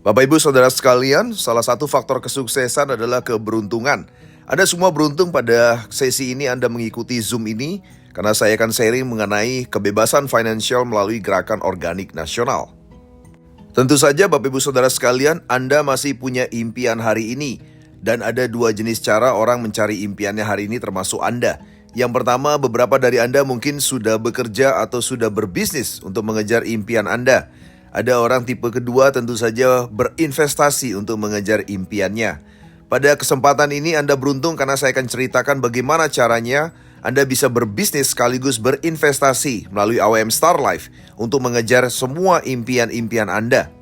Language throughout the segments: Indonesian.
Bapak Ibu Saudara sekalian, salah satu faktor kesuksesan adalah keberuntungan. Anda semua beruntung pada sesi ini Anda mengikuti Zoom ini, karena saya akan sharing mengenai kebebasan finansial melalui gerakan organik nasional. Tentu saja Bapak Ibu Saudara sekalian, Anda masih punya impian hari ini. Dan ada dua jenis cara orang mencari impiannya hari ini termasuk Anda. Yang pertama, beberapa dari Anda mungkin sudah bekerja atau sudah berbisnis untuk mengejar impian Anda. Ada orang tipe kedua tentu saja berinvestasi untuk mengejar impiannya. Pada kesempatan ini Anda beruntung karena saya akan ceritakan bagaimana caranya Anda bisa berbisnis sekaligus berinvestasi melalui AWM Star Life untuk mengejar semua impian-impian Anda.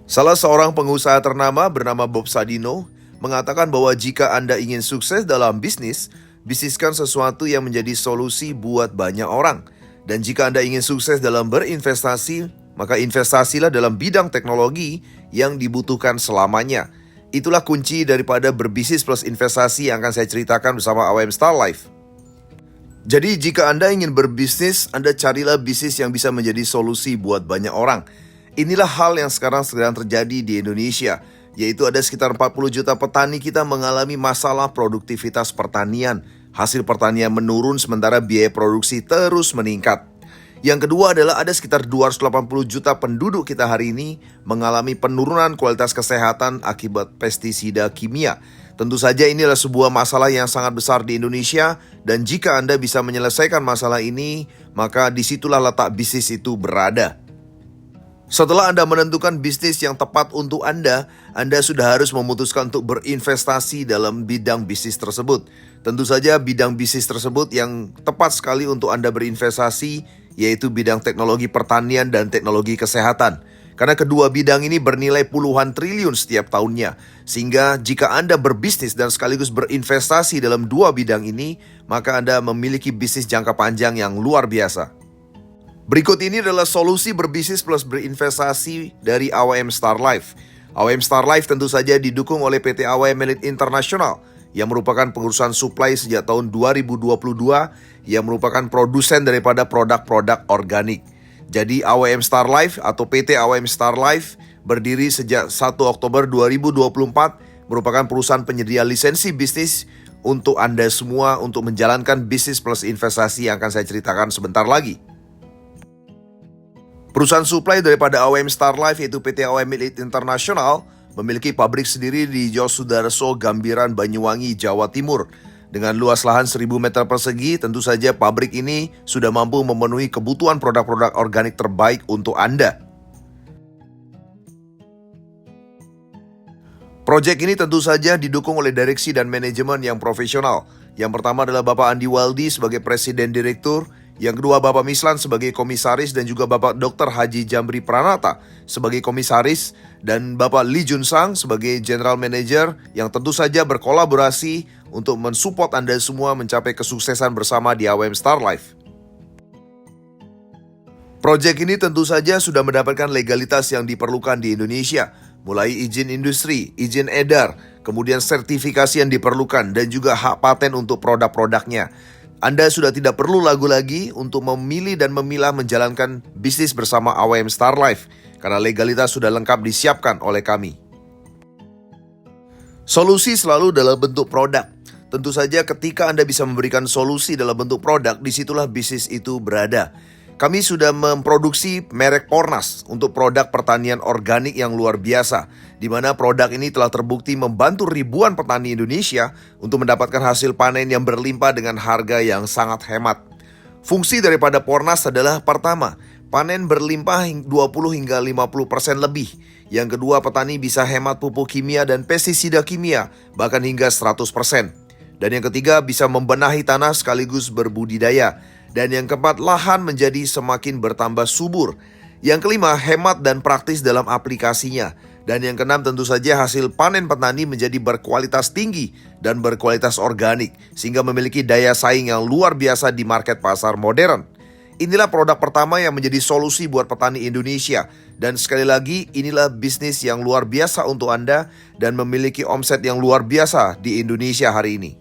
Salah seorang pengusaha ternama bernama Bob Sadino mengatakan bahwa jika Anda ingin sukses dalam bisnis, bisniskan sesuatu yang menjadi solusi buat banyak orang. Dan jika Anda ingin sukses dalam berinvestasi, maka investasilah dalam bidang teknologi yang dibutuhkan selamanya. Itulah kunci daripada berbisnis plus investasi yang akan saya ceritakan bersama AWM Star Life. Jadi jika Anda ingin berbisnis, Anda carilah bisnis yang bisa menjadi solusi buat banyak orang. Inilah hal yang sekarang sedang terjadi di Indonesia, yaitu ada sekitar 40 juta petani kita mengalami masalah produktivitas pertanian. Hasil pertanian menurun sementara biaya produksi terus meningkat. Yang kedua adalah ada sekitar 280 juta penduduk kita hari ini mengalami penurunan kualitas kesehatan akibat pestisida kimia. Tentu saja ini adalah sebuah masalah yang sangat besar di Indonesia, dan jika Anda bisa menyelesaikan masalah ini, maka disitulah letak bisnis itu berada. Setelah Anda menentukan bisnis yang tepat untuk Anda sudah harus memutuskan untuk berinvestasi dalam bidang bisnis tersebut. Tentu saja bidang bisnis tersebut yang tepat sekali untuk Anda berinvestasi yaitu bidang teknologi pertanian dan teknologi kesehatan. Karena kedua bidang ini bernilai puluhan triliun setiap tahunnya. Sehingga jika Anda berbisnis dan sekaligus berinvestasi dalam dua bidang ini, maka Anda memiliki bisnis jangka panjang yang luar biasa. Berikut ini adalah solusi berbisnis plus berinvestasi dari AWM Star Life. AWM Star Life tentu saja didukung oleh PT AWM Elite International yang merupakan pengurusan suplai sejak tahun 2022 yang merupakan produsen daripada produk-produk organik. Jadi AWM Star Life atau PT AWM Star Life berdiri sejak 1 Oktober 2024 merupakan perusahaan penyedia lisensi bisnis untuk Anda semua untuk menjalankan bisnis plus investasi yang akan saya ceritakan sebentar lagi. Perusahaan suplai daripada AWM Star Life yaitu PT AWM Elite International memiliki pabrik sendiri di Yosudarso, Gambiran, Banyuwangi, Jawa Timur. Dengan luas lahan 1000 meter persegi, tentu saja pabrik ini sudah mampu memenuhi kebutuhan produk-produk organik terbaik untuk Anda. Proyek ini tentu saja didukung oleh direksi dan manajemen yang profesional. Yang pertama adalah Bapak Andi Waldi sebagai Presiden Direktur, yang kedua Bapak Mislan sebagai Komisaris dan juga Bapak Dr. Haji Jamri Pranata sebagai Komisaris dan Bapak Lee Jun Sang sebagai General Manager yang tentu saja berkolaborasi untuk mensupport Anda semua mencapai kesuksesan bersama di AWM Star Life. Proyek ini tentu saja sudah mendapatkan legalitas yang diperlukan di Indonesia, mulai izin industri, izin edar, kemudian sertifikasi yang diperlukan dan juga hak paten untuk produk-produknya. Anda sudah tidak perlu ragu lagi untuk memilih dan memilah menjalankan bisnis bersama AWM Star Life karena legalitas sudah lengkap disiapkan oleh kami. Solusi selalu dalam bentuk produk. Tentu saja ketika Anda bisa memberikan solusi dalam bentuk produk, disitulah bisnis itu berada. Kami sudah memproduksi merek Pornas untuk produk pertanian organik yang luar biasa, di mana produk ini telah terbukti membantu ribuan petani Indonesia untuk mendapatkan hasil panen yang berlimpah dengan harga yang sangat hemat. Fungsi daripada Pornas adalah pertama, panen berlimpah 20 hingga 50% lebih. Yang kedua, petani bisa hemat pupuk kimia dan pestisida kimia, bahkan hingga 100%. Dan yang ketiga, bisa membenahi tanah sekaligus berbudidaya. Dan yang keempat, lahan menjadi semakin bertambah subur. Yang kelima, hemat dan praktis dalam aplikasinya. Dan yang keenam, tentu saja hasil panen petani menjadi berkualitas tinggi dan berkualitas organik, sehingga memiliki daya saing yang luar biasa di market pasar modern. Inilah produk pertama yang menjadi solusi buat petani Indonesia. Dan sekali lagi, inilah bisnis yang luar biasa untuk Anda dan memiliki omset yang luar biasa di Indonesia hari ini.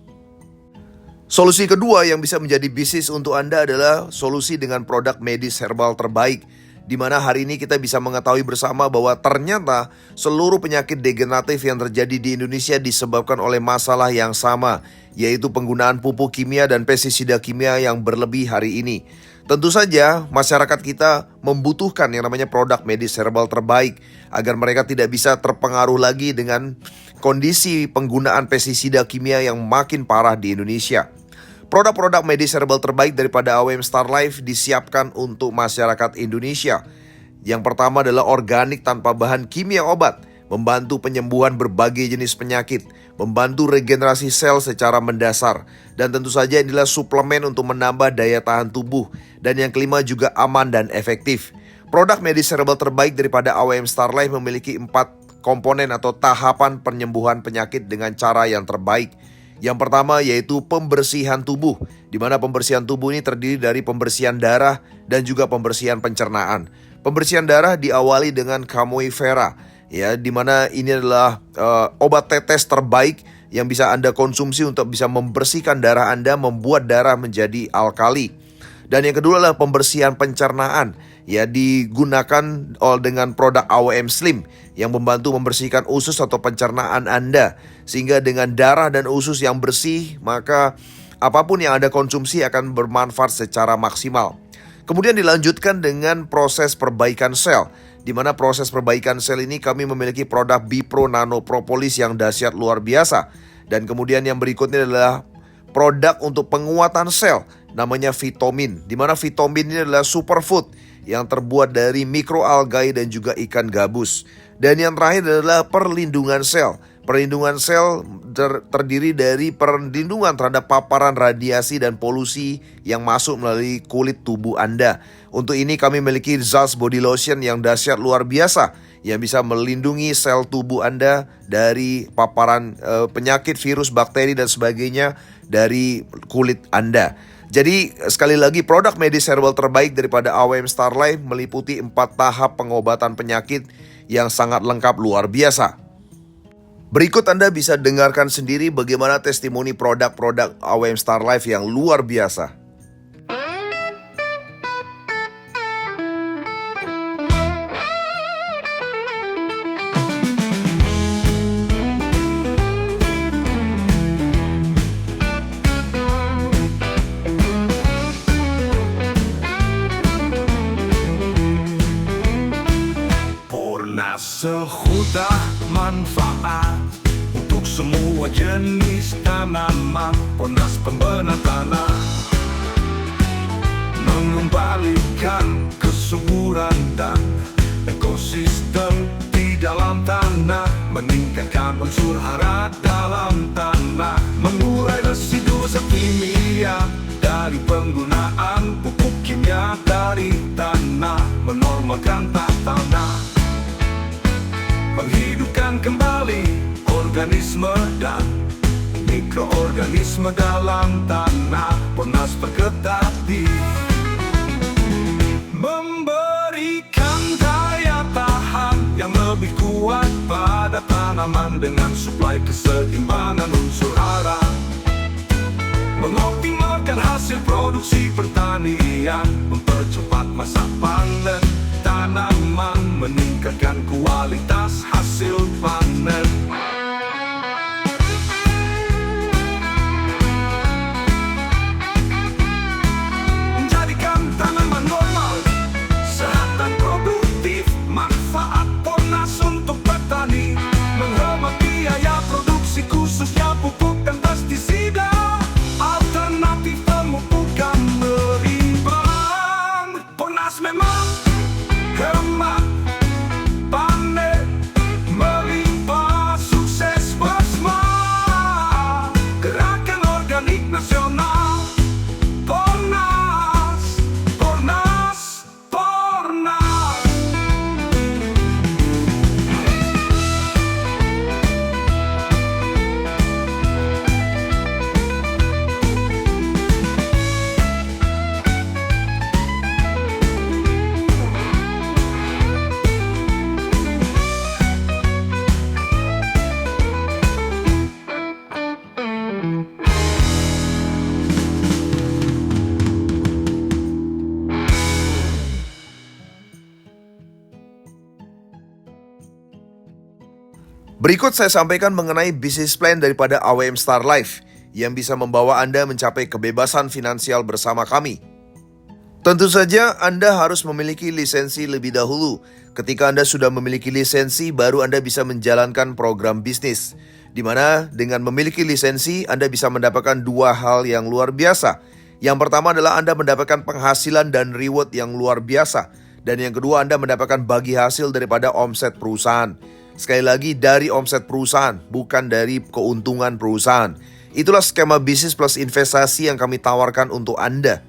Solusi kedua yang bisa menjadi bisnis untuk Anda adalah solusi dengan produk medis herbal terbaik. di mana hari ini kita bisa mengetahui bersama bahwa ternyata seluruh penyakit degeneratif yang terjadi di Indonesia disebabkan oleh masalah yang sama, yaitu penggunaan pupuk kimia dan pestisida kimia yang berlebih hari ini. Tentu saja masyarakat kita membutuhkan yang namanya produk medis herbal terbaik agar mereka tidak bisa terpengaruh lagi dengan kondisi penggunaan pestisida kimia yang makin parah di Indonesia. Produk-produk medis herbal terbaik daripada AWM Star Life disiapkan untuk masyarakat Indonesia. Yang pertama adalah organik tanpa bahan kimia obat, membantu penyembuhan berbagai jenis penyakit, membantu regenerasi sel secara mendasar, dan tentu saja inilah suplemen untuk menambah daya tahan tubuh. Dan yang kelima juga aman dan efektif. Produk medis herbal terbaik daripada AWM Star Life memiliki 4 komponen atau tahapan penyembuhan penyakit dengan cara yang terbaik. Yang pertama yaitu pembersihan tubuh, di mana pembersihan tubuh ini terdiri dari pembersihan darah dan juga pembersihan pencernaan. Pembersihan darah diawali dengan Camoi Vera, ya, di mana ini adalah obat tetes terbaik yang bisa Anda konsumsi untuk bisa membersihkan darah Anda, membuat darah menjadi alkali. Dan yang kedua adalah pembersihan pencernaan, ya, digunakan dengan produk AWM Slim yang membantu membersihkan usus atau pencernaan Anda. Sehingga dengan darah dan usus yang bersih, maka apapun yang Anda konsumsi akan bermanfaat secara maksimal. Kemudian dilanjutkan dengan proses perbaikan sel, di mana proses perbaikan sel ini kami memiliki produk Bipro Nano Propolis yang dahsyat luar biasa. Dan kemudian yang berikutnya adalah produk untuk penguatan sel, namanya Vitamin, di mana Vitamin ini adalah superfood yang terbuat dari mikroalgae dan juga ikan gabus. Dan yang terakhir adalah perlindungan sel. Perlindungan sel terdiri dari perlindungan terhadap paparan radiasi dan polusi yang masuk melalui kulit tubuh Anda. Untuk ini kami memiliki Zals Body Lotion yang dahsyat luar biasa, yang bisa melindungi sel tubuh Anda dari paparan penyakit, virus, bakteri dan sebagainya dari kulit Anda. Jadi sekali lagi produk medis herbal terbaik daripada AWM Star Life meliputi 4 tahap pengobatan penyakit yang sangat lengkap luar biasa. Berikut Anda bisa dengarkan sendiri bagaimana testimoni produk-produk AWM Star Life yang luar biasa. Sehudah manfaat untuk semua jenis tanaman. Ponas pembenar tanah, mengembalikan kesuburan dan ekosistem di dalam tanah, meningkatkan unsur hara dalam tanah, mengurai residu zat kimia dari penggunaan pupuk kimia dari tanah, menormalkan tanah, menghidupkan kembali organisme dan mikroorganisme dalam tanah. Ponas berketati, memberikan daya tahan yang lebih kuat pada tanaman dengan suplai keseimbangan unsur hara, mengoptimalkan hasil produksi pertanian, mempercepat masa panen tanaman, meningkatkan kualitas hasil panen. Menjadikan tanaman normal, sehat dan produktif. Manfaat Ponas untuk petani, menghemat biaya produksi khususnya pupuk dan pestisida. Alternatif pemupukan berimbang. Ponas memang hemat panen, melimpah, sukses Berikut saya sampaikan mengenai bisnis plan daripada AWM Star Life yang bisa membawa Anda mencapai kebebasan finansial bersama kami. Tentu saja Anda harus memiliki lisensi lebih dahulu. Ketika Anda sudah memiliki lisensi, baru Anda bisa menjalankan program bisnis. Di mana dengan memiliki lisensi, Anda bisa mendapatkan dua hal yang luar biasa. Yang pertama adalah Anda mendapatkan penghasilan dan reward yang luar biasa. Dan yang kedua, Anda mendapatkan bagi hasil daripada omset perusahaan. Sekali lagi, dari omset perusahaan, bukan dari keuntungan perusahaan. Itulah skema bisnis plus investasi yang kami tawarkan untuk Anda.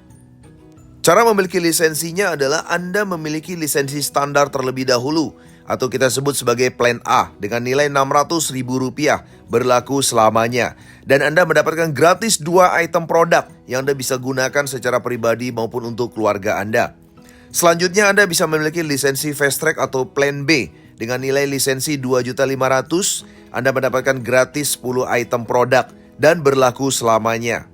Cara memiliki lisensinya adalah Anda memiliki lisensi standar terlebih dahulu, atau kita sebut sebagai Plan A dengan nilai Rp600.000 berlaku selamanya. Dan Anda mendapatkan gratis 2 item produk yang Anda bisa gunakan secara pribadi maupun untuk keluarga Anda. Selanjutnya Anda bisa memiliki lisensi Fast Track atau Plan B dengan nilai lisensi Rp2.500.000. Anda mendapatkan gratis 10 item produk dan berlaku selamanya.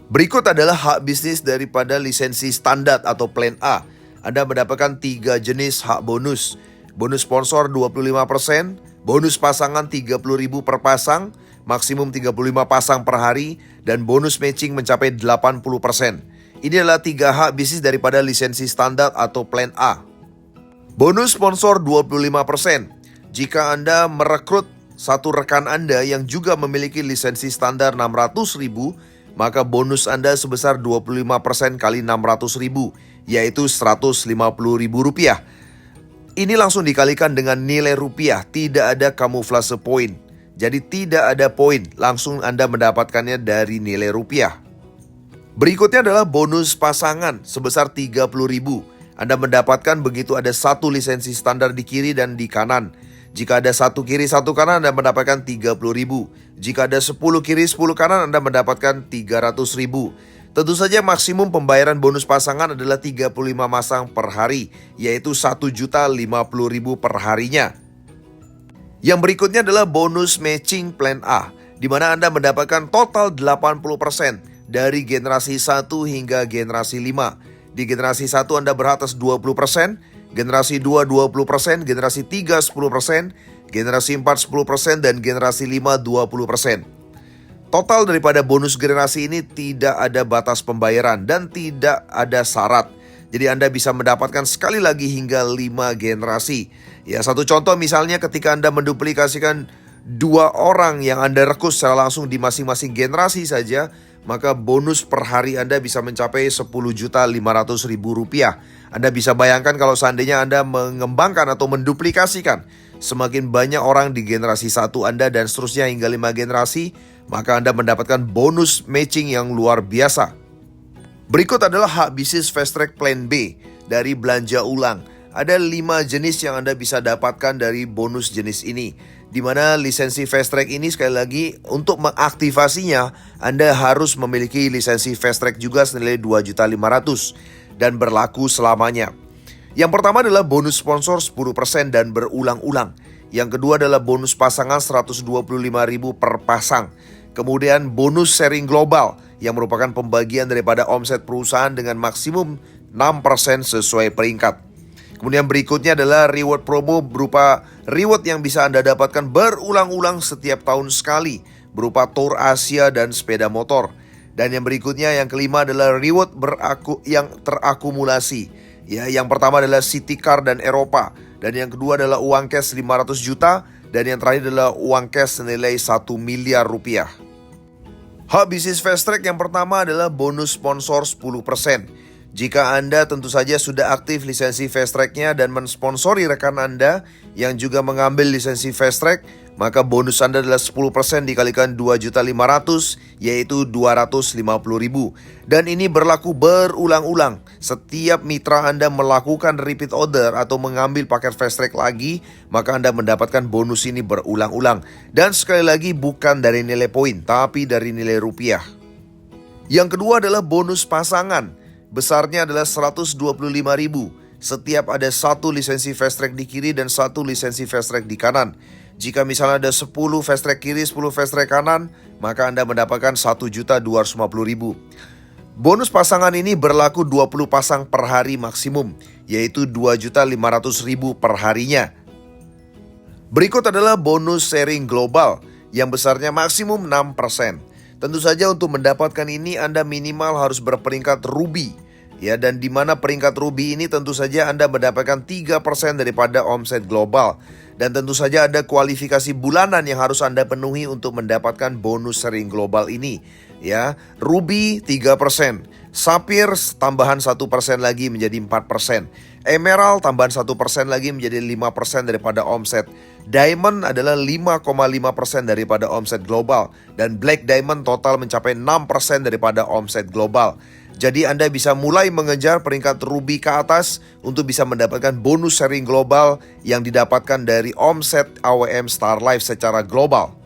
Berikut adalah hak bisnis daripada lisensi standar atau Plan A. Anda mendapatkan 3 jenis hak bonus. Bonus sponsor 25%, bonus pasangan 30.000 per pasang, maksimum 35 pasang per hari, dan bonus matching mencapai 80%. Ini adalah 3 hak bisnis daripada lisensi standar atau Plan A. Bonus sponsor 25%. Jika Anda merekrut satu rekan Anda yang juga memiliki lisensi standar 600.000, maka bonus Anda sebesar 25% kali 600.000, yaitu Rp150.000. Ini langsung dikalikan dengan nilai rupiah, tidak ada kamuflase poin. Jadi tidak ada poin, langsung Anda mendapatkannya dari nilai rupiah. Berikutnya adalah bonus pasangan sebesar 30.000. Anda mendapatkan begitu ada satu lisensi standar di kiri dan di kanan. Jika ada satu kiri satu kanan, Anda mendapatkan 30.000. Jika ada 10 kiri 10 kanan, Anda mendapatkan 300.000. Tentu saja maksimum pembayaran bonus pasangan adalah 35 pasang per hari, yaitu 1.050.000 per harinya. Yang berikutnya adalah bonus matching Plan A, di mana Anda mendapatkan total 80% dari generasi 1 hingga generasi 5. Di generasi 1 Anda beratas 20%, generasi 2 20%, generasi 3 10%, generasi 4 10%, dan generasi 5 20%. Total daripada bonus generasi ini tidak ada batas pembayaran dan tidak ada syarat. Jadi Anda bisa mendapatkan sekali lagi hingga 5 generasi. Ya, satu contoh misalnya ketika Anda menduplikasikan 2 orang yang Anda rekrut secara langsung di masing-masing generasi saja, maka bonus per hari Anda bisa mencapai Rp10.500.000. Anda bisa bayangkan kalau seandainya Anda mengembangkan atau menduplikasikan semakin banyak orang di generasi 1 Anda dan seterusnya hingga 5 generasi, maka Anda mendapatkan bonus matching yang luar biasa. Berikut adalah hak bisnis Fast Track Plan B dari belanja ulang. Ada 5 jenis yang Anda bisa dapatkan dari bonus jenis ini, di mana lisensi Fast Track ini sekali lagi untuk mengaktifasinya Anda harus memiliki lisensi Fast Track juga senilai Rp2.500.000 dan berlaku selamanya. Yang pertama adalah bonus sponsor 10% dan berulang-ulang. Yang kedua adalah bonus pasangan Rp125.000 per pasang. Kemudian bonus sharing global yang merupakan pembagian daripada omset perusahaan dengan maksimum 6% sesuai peringkat. Kemudian berikutnya adalah reward promo berupa reward yang bisa Anda dapatkan berulang-ulang setiap tahun sekali berupa tour Asia dan sepeda motor. Dan yang berikutnya yang kelima adalah reward yang terakumulasi. Ya, yang pertama adalah City Car dan Eropa, dan yang kedua adalah uang cash 500 juta, dan yang terakhir adalah uang cash senilai 1 miliar rupiah. Hak bisnis Fast Track yang pertama adalah bonus sponsor 10%. Jika Anda tentu saja sudah aktif lisensi Fast Track-nya dan mensponsori rekan Anda yang juga mengambil lisensi Fast Track, maka bonus Anda adalah 10% dikalikan 2.500.000, yaitu 250.000. Dan ini berlaku berulang-ulang. Setiap mitra Anda melakukan repeat order atau mengambil paket Fast Track lagi, maka Anda mendapatkan bonus ini berulang-ulang. Dan sekali lagi bukan dari nilai poin, tapi dari nilai rupiah. Yang kedua adalah bonus pasangan. Besarnya adalah 125.000. Setiap ada satu lisensi Fast Track di kiri dan satu lisensi Fast Track di kanan. Jika misalnya ada 10 Fast Track kiri, 10 Fast Track kanan, maka Anda mendapatkan 1.250.000. Bonus pasangan ini berlaku 20 pasang per hari maksimum, yaitu 2.500.000 per harinya. Berikut adalah bonus sharing global yang besarnya maksimum 6%. Tentu saja untuk mendapatkan ini Anda minimal harus berperingkat ruby. Ya, dan di mana peringkat ruby ini tentu saja Anda mendapatkan 3% daripada omset global. Dan tentu saja ada kualifikasi bulanan yang harus Anda penuhi untuk mendapatkan bonus sharing global ini. Ya, ruby 3%, sapphire tambahan 1% lagi menjadi 4%, emerald tambahan 1% lagi menjadi 5% daripada omset. Diamond adalah 5,5% daripada omset global, dan black diamond total mencapai 6% daripada omset global. Jadi Anda bisa mulai mengejar peringkat ruby ke atas untuk bisa mendapatkan bonus sharing global yang didapatkan dari omset AWM Star Life secara global.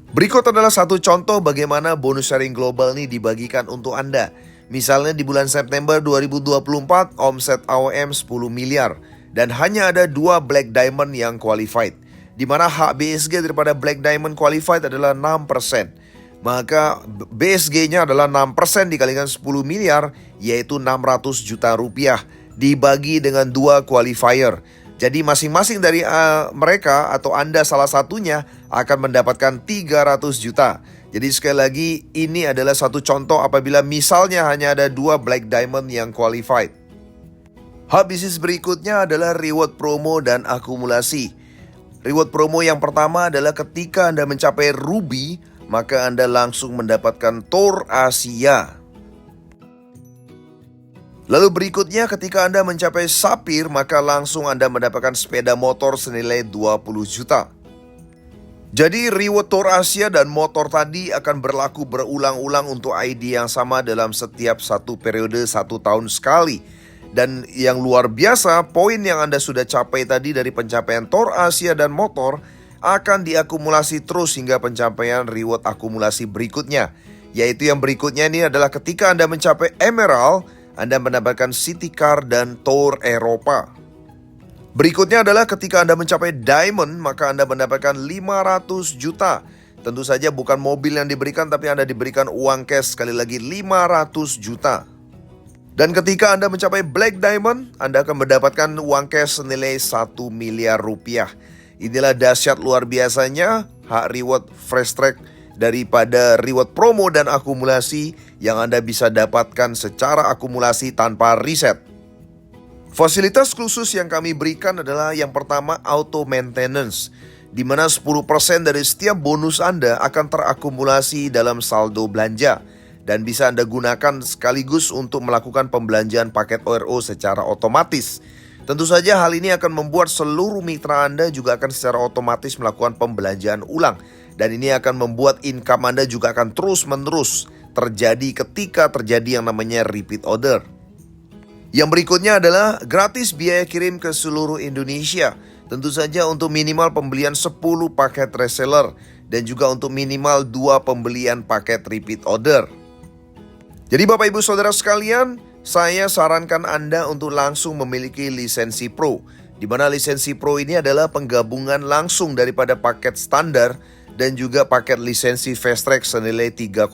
Berikut adalah satu contoh bagaimana bonus sharing global ini dibagikan untuk Anda. Misalnya di bulan September 2024 omset AWM 10 miliar dan hanya ada 2 black diamond yang qualified, di mana hak BSG daripada black diamond qualified adalah 6%. Maka BSG-nya adalah 6% dikalikan 10 miliar, yaitu 600 juta rupiah, dibagi dengan 2 qualifier. Jadi masing-masing dari mereka atau Anda salah satunya akan mendapatkan 300 juta. Jadi sekali lagi ini adalah satu contoh apabila misalnya hanya ada 2 black diamond yang qualified. Hak bisnis berikutnya adalah reward promo dan akumulasi. Reward promo yang pertama adalah ketika Anda mencapai ruby, maka Anda langsung mendapatkan Tour Asia. Lalu berikutnya ketika Anda mencapai sapphire, maka langsung Anda mendapatkan sepeda motor senilai 20 juta. Jadi reward Tour Asia dan motor tadi akan berlaku berulang-ulang untuk ID yang sama dalam setiap satu periode 1 tahun sekali. Dan yang luar biasa, poin yang Anda sudah capai tadi dari pencapaian Tour Asia dan motor akan diakumulasi terus hingga pencapaian reward akumulasi berikutnya. Yaitu yang berikutnya ini adalah ketika Anda mencapai emerald, Anda mendapatkan city car dan tour Eropa. Berikutnya adalah ketika Anda mencapai diamond, maka Anda mendapatkan 500 juta. Tentu saja bukan mobil yang diberikan, tapi Anda diberikan uang cash sekali lagi 500 juta. Dan ketika Anda mencapai black diamond, Anda akan mendapatkan uang cash senilai 1 miliar rupiah. Inilah dahsyat luar biasanya hak reward fresh track daripada reward promo dan akumulasi yang Anda bisa dapatkan secara akumulasi tanpa riset. Fasilitas khusus yang kami berikan adalah yang pertama auto maintenance, di mana 10% dari setiap bonus Anda akan terakumulasi dalam saldo belanja dan bisa Anda gunakan sekaligus untuk melakukan pembelanjaan paket ORO secara otomatis. Tentu saja hal ini akan membuat seluruh mitra Anda juga akan secara otomatis melakukan pembelanjaan ulang. Dan ini akan membuat income Anda juga akan terus-menerus terjadi ketika terjadi yang namanya repeat order. Yang berikutnya adalah gratis biaya kirim ke seluruh Indonesia. Tentu saja untuk minimal pembelian 10 paket reseller dan juga untuk minimal 2 pembelian paket repeat order. Jadi Bapak Ibu Saudara sekalian, saya sarankan Anda untuk langsung memiliki lisensi Pro, di mana lisensi Pro ini adalah penggabungan langsung daripada paket standar dan juga paket lisensi Fast Track senilai 3,1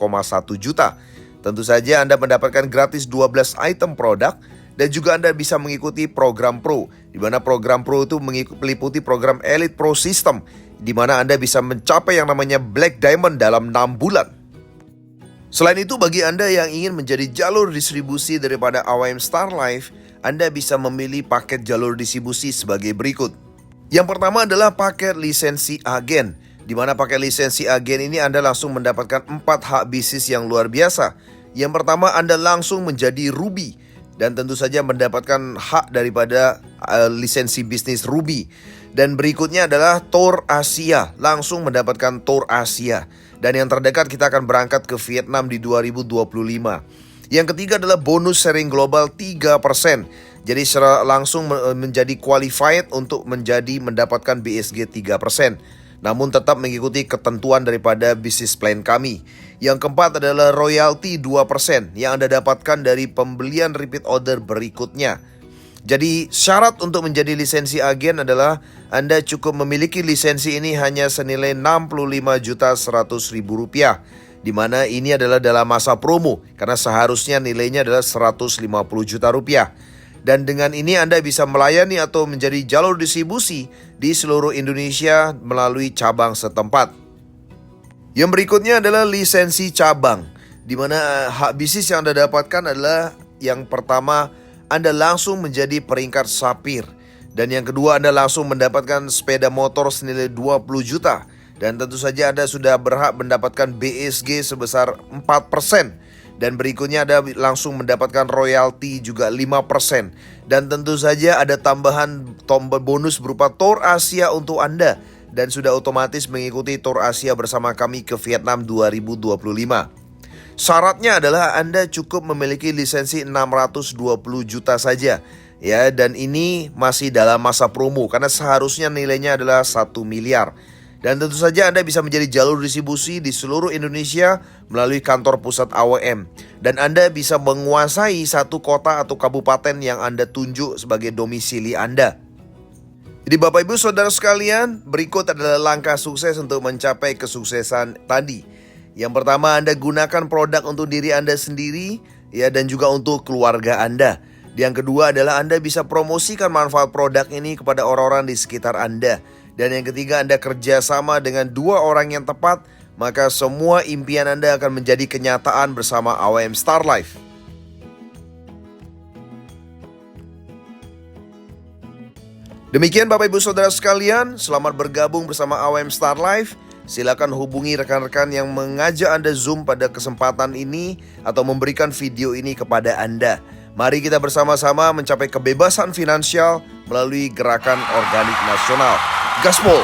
juta. Tentu saja Anda mendapatkan gratis 12 item produk dan juga Anda bisa mengikuti program Pro, di mana program Pro itu meliputi program Elite Pro System, di mana Anda bisa mencapai yang namanya Black Diamond dalam 6 bulan. Selain itu, bagi Anda yang ingin menjadi jalur distribusi daripada AWM Star Life, Anda bisa memilih paket jalur distribusi sebagai berikut. Yang pertama adalah paket lisensi agen, di mana paket lisensi agen ini Anda langsung mendapatkan 4 hak bisnis yang luar biasa. Yang pertama, Anda langsung menjadi Ruby dan tentu saja mendapatkan hak daripada lisensi bisnis Ruby. Dan berikutnya adalah Tour Asia, langsung mendapatkan Tour Asia. Dan yang terdekat kita akan berangkat ke Vietnam di 2025. Yang ketiga adalah bonus sharing global 3%. Jadi secara langsung menjadi qualified untuk mendapatkan BSG 3%. Namun tetap mengikuti ketentuan daripada bisnis plan kami. Yang keempat adalah royalty 2% yang Anda dapatkan dari pembelian repeat order berikutnya. Jadi syarat untuk menjadi lisensi agen adalah Anda cukup memiliki lisensi ini hanya senilai Rp65.100.000, di mana ini adalah dalam masa promo karena seharusnya nilainya adalah Rp150 juta. Dan dengan ini Anda bisa melayani atau menjadi jalur distribusi di seluruh Indonesia melalui cabang setempat. Yang berikutnya adalah lisensi cabang, di mana hak bisnis yang Anda dapatkan adalah yang pertama, Anda langsung menjadi peringkat sapir. Dan yang kedua, Anda langsung mendapatkan sepeda motor senilai 20 juta. Dan tentu saja Anda sudah berhak mendapatkan BSG sebesar 4%. Dan berikutnya Anda langsung mendapatkan royalti juga 5%. Dan tentu saja ada tambahan tombol bonus berupa Tour Asia untuk Anda. Dan sudah otomatis mengikuti Tour Asia bersama kami ke Vietnam 2025. Syaratnya adalah Anda cukup memiliki lisensi 620 juta saja. Ya, dan ini masih dalam masa promo karena seharusnya nilainya adalah 1 miliar. Dan tentu saja Anda bisa menjadi jalur distribusi di seluruh Indonesia melalui kantor pusat AWM. Dan Anda bisa menguasai satu kota atau kabupaten yang Anda tunjuk sebagai domisili Anda. Jadi Bapak Ibu Saudara sekalian, berikut adalah langkah sukses untuk mencapai kesuksesan tadi. Yang pertama, Anda gunakan produk untuk diri Anda sendiri ya, dan juga untuk keluarga Anda. Yang kedua adalah Anda bisa promosikan manfaat produk ini kepada orang-orang di sekitar Anda. Dan yang ketiga, Anda kerjasama dengan dua orang yang tepat, maka semua impian Anda akan menjadi kenyataan bersama AWM Star Life. Demikian Bapak Ibu Saudara sekalian, selamat bergabung bersama AWM Star Life. Silakan hubungi rekan-rekan yang mengajak Anda Zoom pada kesempatan ini atau memberikan video ini kepada Anda. Mari kita bersama-sama mencapai kebebasan finansial melalui gerakan organik nasional. Gaspol!